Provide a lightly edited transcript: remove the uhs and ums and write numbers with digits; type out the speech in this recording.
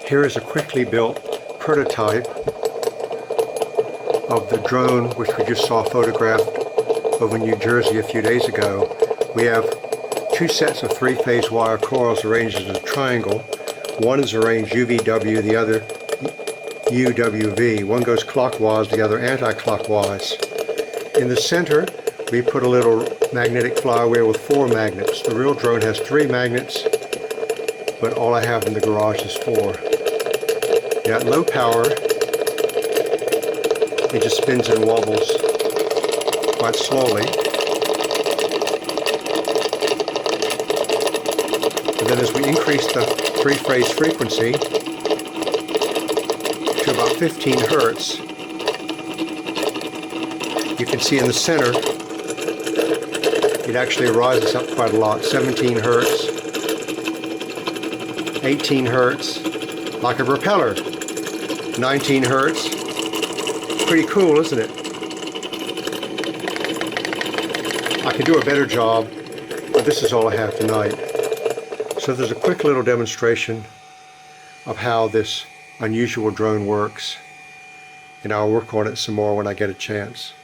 Here is a quickly built prototype of the drone which we just saw photographed over New Jersey a few days ago. We have two sets of three-phase wire coils arranged as a triangle. One is arranged UVW, the other UWV. One goes clockwise, the other anti-clockwise. In the center, we put a little magnetic flywheel with 4 magnets. The real drone has 3 magnets, but all I have in the garage is 4. At low power, it just spins and wobbles quite slowly. And then as we increase the three-phase frequency to about 15 Hertz, you can see in the center, it actually rises up quite a lot. 17 Hertz, 18 Hertz, like a propeller. 19 Hertz. Pretty cool, isn't it? I could do a better job, but this is all I have tonight. So there's a quick little demonstration of how this unusual drone works, and I'll work on it some more when I get a chance.